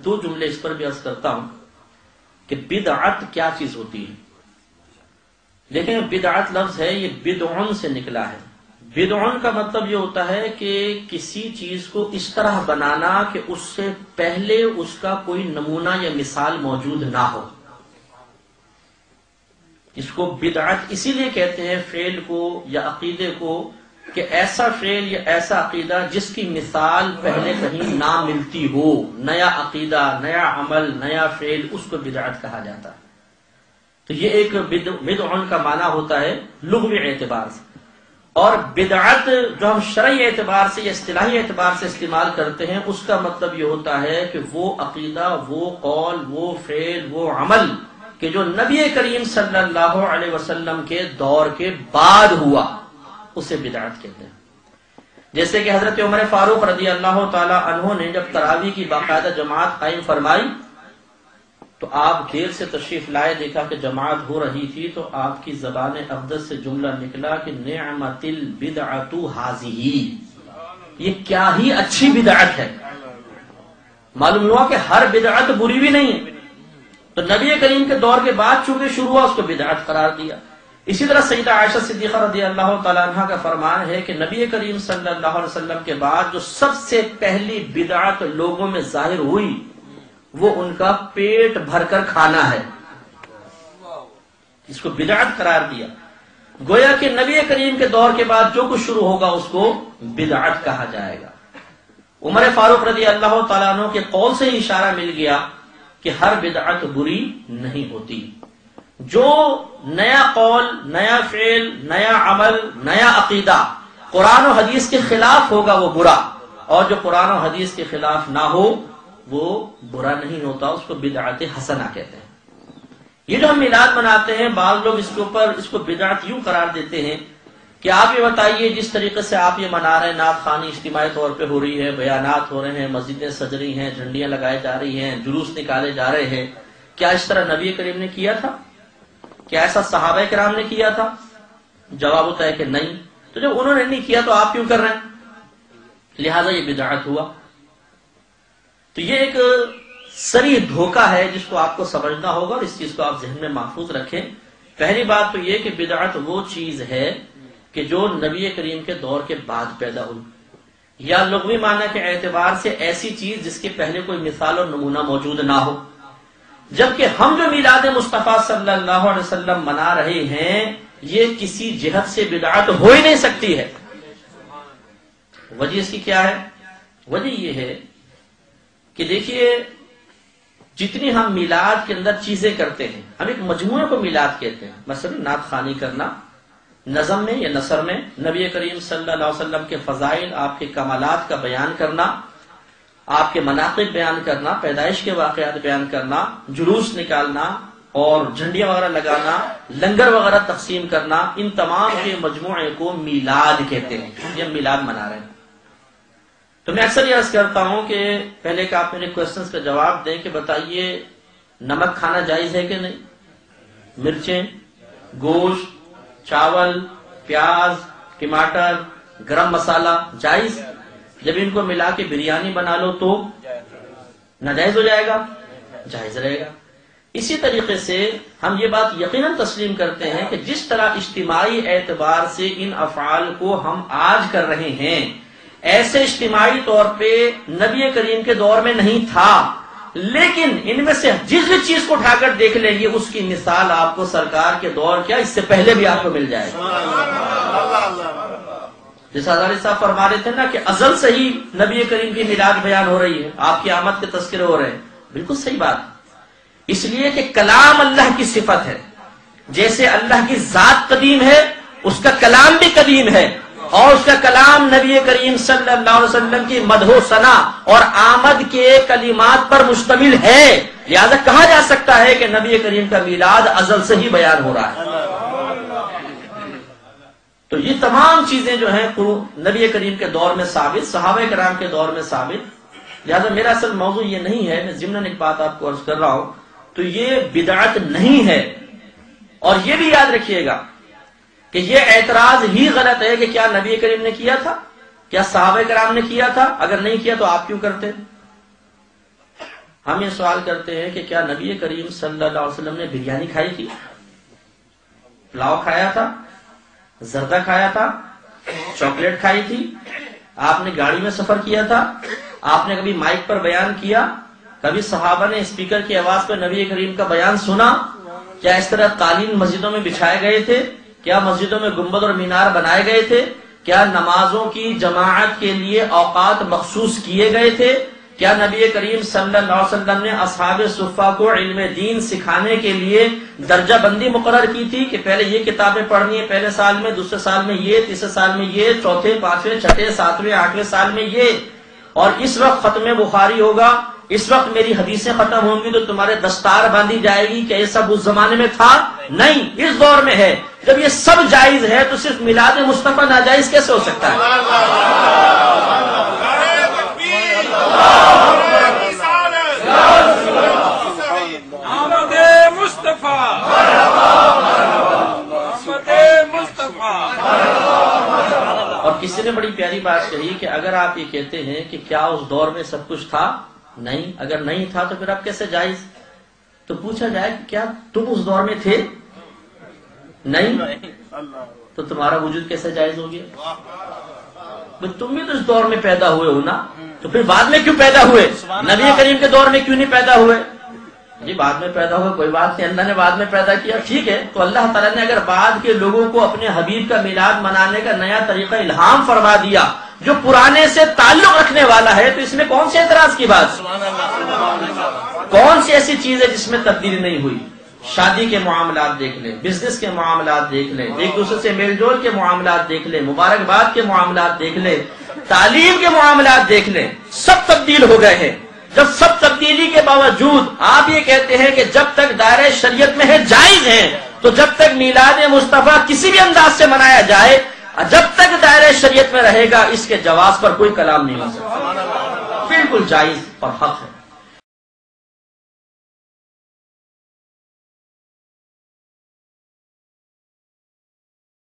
دو جملے اس پر بھی عرض کرتا ہوں کہ بدعت کیا چیز ہوتی ہے. دیکھیں بدعت لفظ ہے یہ بدعن سے نکلا ہے. بدعن کا مطلب یہ ہوتا ہے کہ کسی چیز کو اس طرح بنانا کہ اس سے پہلے اس کا کوئی نمونہ یا مثال موجود نہ ہو. اس کو بدعت اسی لیے کہتے ہیں فعل کو یا عقیدے کو کہ ایسا فعل یا ایسا عقیدہ جس کی مثال پہلے کہیں نہ ملتی ہو. نیا عقیدہ، نیا عمل، نیا فعل، اس کو بدعت کہا جاتا ہے. تو یہ ایک بدعن کا معنی ہوتا ہے لغوی اعتبار سے. اور بدعت جو ہم شرعی اعتبار سے یا اصطلاحی اعتبار سے استعمال کرتے ہیں اس کا مطلب یہ ہوتا ہے کہ وہ عقیدہ، وہ قول، وہ فعل، وہ عمل کہ جو نبی کریم صلی اللہ علیہ وسلم کے دور کے بعد ہوا اسے بدعت کہتے ہیں. جیسے کہ حضرت عمر فاروق رضی اللہ تعالی عنہ نے جب تراویح کی باقاعدہ جماعت قائم فرمائی تو آپ دیر سے تشریف لائے، دیکھا کہ جماعت ہو رہی تھی تو آپ کی زبان اقدس سے جملہ نکلا کہ نعمت البدعۃ ھذہ، یہ کیا ہی اچھی بدعت ہے. معلوم ہوا کہ ہر بدعت بری بھی نہیں ہے، تو نبی کریم کے دور کے بعد چونکہ شروع ہوا اس کو بدعت قرار دیا. اسی طرح سیدہ عائشہ صدیقہ رضی اللہ تعالیٰ عنہ کا فرمان ہے کہ نبی کریم صلی اللہ علیہ وسلم کے بعد جو سب سے پہلی بدعت لوگوں میں ظاہر ہوئی وہ ان کا پیٹ بھر کر کھانا ہے. اس کو بدعت قرار دیا. گویا کہ نبی کریم کے دور کے بعد جو کچھ شروع ہوگا اس کو بدعت کہا جائے گا. عمر فاروق رضی اللہ تعالیٰ عنہ کے قول سے اشارہ مل گیا کہ ہر بدعت بری نہیں ہوتی. جو نیا قول، نیا فعل، نیا عمل، نیا عقیدہ قرآن و حدیث کے خلاف ہوگا وہ برا، اور جو قرآن و حدیث کے خلاف نہ ہو وہ برا نہیں ہوتا. اس کو بدعت حسنہ کہتے ہیں. یہ جو ہم میلاد مناتے ہیں بعض لوگ اس کو بدعت یوں قرار دیتے ہیں کہ آپ یہ بتائیے جس طریقے سے آپ یہ منا رہے ہیں، نعت خوانی اجتماعی طور پہ ہو رہی ہے، بیانات ہو رہے ہیں، مسجدیں سج رہی ہیں، جھنڈیاں لگائی جا رہی ہیں، جلوس نکالے جا رہے ہیں، کیا اس طرح نبی کریم نے کیا تھا؟ کیا ایسا صحابہ کرام نے کیا تھا؟ جواب ہوتا ہے کہ نہیں. تو جب انہوں نے نہیں کیا تو آپ کیوں کر رہے ہیں؟ لہذا یہ بدعت ہوا. تو یہ ایک صریح دھوکہ ہے جس کو آپ کو سمجھنا ہوگا اور اس چیز کو آپ ذہن میں محفوظ رکھیں. پہلی بات تو یہ کہ بدعت وہ چیز ہے کہ جو نبی کریم کے دور کے بعد پیدا ہوئی، یا لغوی معنی کے اعتبار سے ایسی چیز جس کے پہلے کوئی مثال اور نمونہ موجود نہ ہو. جبکہ ہم جو میلاد مصطفیٰ صلی اللہ علیہ وسلم منا رہے ہیں یہ کسی جہت سے بدعت ہو ہی نہیں سکتی ہے. وجہ اس کی کیا ہے؟ وجہ یہ ہے کہ دیکھیے جتنی ہم میلاد کے اندر چیزیں کرتے ہیں، ہم ایک مجموعے کو میلاد کہتے ہیں. مثلا نعت خوانی کرنا، نظم میں یا نثر میں نبی کریم صلی اللہ علیہ وسلم کے فضائل، آپ کے کمالات کا بیان کرنا، آپ کے مناقب بیان کرنا، پیدائش کے واقعات بیان کرنا، جلوس نکالنا اور جھنڈیاں وغیرہ لگانا، لنگر وغیرہ تقسیم کرنا، ان تمام کے مجموعے کو میلاد کہتے ہیں. یہ ہم میلاد منا رہے ہیں. تو میں اکثر یہ عرض کرتا ہوں کہ پہلے کہ آپ میرے کوشچنز کا جواب دیں کہ بتائیے نمک کھانا جائز ہے کہ نہیں؟ مرچیں، گوشت، چاول، پیاز، ٹماٹر، گرم مسالہ جائز؟ جب ان کو ملا کے بریانی بنا لو تو ناجائز ہو جائے گا؟ جائز رہے گا. اسی طریقے سے ہم یہ بات یقیناً تسلیم کرتے ہیں کہ جس طرح اجتماعی اعتبار سے ان افعال کو ہم آج کر رہے ہیں ایسے اجتماعی طور پہ نبی کریم کے دور میں نہیں تھا، لیکن ان میں سے جس بھی چیز کو اٹھا کر دیکھ لیں گے اس کی مثال آپ کو سرکار کے دور کیا اس سے پہلے بھی آپ کو مل جائے گا. جیسا ہزاری صاحب فرما رہے تھے نا کہ ازل سے ہی نبی کریم کی میلاد بیان ہو رہی ہے، آپ کی آمد کے تذکرے ہو رہے ہیں. بالکل صحیح بات. اس لیے کہ کلام اللہ کی صفت ہے. جیسے اللہ کی ذات قدیم ہے اس کا کلام بھی قدیم ہے، اور اس کا کلام نبی کریم صلی اللہ علیہ وسلم کی مدح و ثنا اور آمد کے کلمات پر مشتمل ہے. لہذا کہا جا سکتا ہے کہ نبی کریم کا میلاد ازل سے ہی بیان ہو رہا ہے. تو یہ تمام چیزیں جو ہیں نبی کریم کے دور میں ثابت، صحابہ کرام کے دور میں ثابت. لہذا میرا اصل موضوع یہ نہیں ہے، میں ضمن ایک بات آپ کو عرض کر رہا ہوں. تو یہ بدعت نہیں ہے. اور یہ بھی یاد رکھیے گا کہ یہ اعتراض ہی غلط ہے کہ کیا نبی کریم نے کیا تھا، کیا صحابہ کرام نے کیا تھا؟ اگر نہیں کیا تو آپ کیوں کرتے؟ ہم یہ سوال کرتے ہیں کہ کیا نبی کریم صلی اللہ علیہ وسلم نے بریانی کھائی تھی، پلاؤ کھایا تھا، زردہ کھایا تھا، چاکلیٹ کھائی تھی، آپ نے گاڑی میں سفر کیا تھا، آپ نے کبھی مائک پر بیان کیا، کبھی صحابہ نے اسپیکر کی آواز پر نبی کریم کا بیان سنا، کیا اس طرح قالین مسجدوں میں بچھائے گئے تھے، کیا مسجدوں میں گنبد اور مینار بنائے گئے تھے، کیا نمازوں کی جماعت کے لیے اوقات مخصوص کیے گئے تھے، کیا نبی کریم صلی اللہ علیہ وسلم نے اصحاب صفہ کو علم دین سکھانے کے لیے درجہ بندی مقرر کی تھی کہ پہلے یہ کتابیں پڑھنی ہے پہلے سال میں، دوسرے سال میں یہ، تیسرے سال میں یہ، چوتھے، پانچویں، چھٹے، ساتویں، آٹھویں سال میں یہ، اور اس وقت ختم بخاری ہوگا، اس وقت میری حدیثیں ختم ہوں گی تو تمہارے دستار باندھی جائے گی، کیا یہ سب اس زمانے میں تھا؟ نہیں، اس دور میں ہے۔ جب یہ سب جائز ہے تو صرف میلاد مصطفیٰ ناجائز کیسے ہو سکتا ہے؟ اور کسی نے بڑی پیاری بات کہی کہ اگر آپ یہ کہتے ہیں کہ کیا اس دور میں سب کچھ تھا، نہیں، اگر نہیں تھا تو پھر اب کیسے جائز؟ تو پوچھا جائے کہ کیا تم اس دور میں تھے؟ نہیں، تو تمہارا وجود کیسے جائز ہو گیا؟ تم بھی تو اس دور میں پیدا ہوئے ہو نا، تو پھر بعد میں کیوں پیدا ہوئے؟ نبی کریم کے دور میں کیوں نہیں پیدا ہوئے؟ جی بعد میں پیدا ہوئے، کوئی بات نہیں، اللہ نے بعد میں پیدا کیا، ٹھیک ہے۔ تو اللہ تعالیٰ نے اگر بعد کے لوگوں کو اپنے حبیب کا میلاد منانے کا نیا طریقہ الہام فرما دیا جو پرانے سے تعلق رکھنے والا ہے، تو اس میں کون سے اعتراض کی بات؟ کون سی ایسی چیز ہے جس میں تبدیلی نہیں ہوئی؟ شادی کے معاملات دیکھ لیں، بزنس کے معاملات دیکھ لیں، ایک دوسرے سے میل جول کے معاملات دیکھ لیں، مبارکباد کے معاملات دیکھ لیں، تعلیم کے معاملات دیکھ لیں، سب تبدیل ہو گئے ہیں۔ جب سب تبدیلی کے باوجود آپ یہ کہتے ہیں کہ جب تک دائرہ شریعت میں ہے جائز ہیں، تو جب تک میلاد مصطفیٰ کسی بھی انداز سے منایا جائے، جب تک دائرہ شریعت میں رہے گا، اس کے جواز پر کوئی کلام نہیں ہو سکتا، بالکل جائز اور حق ہے۔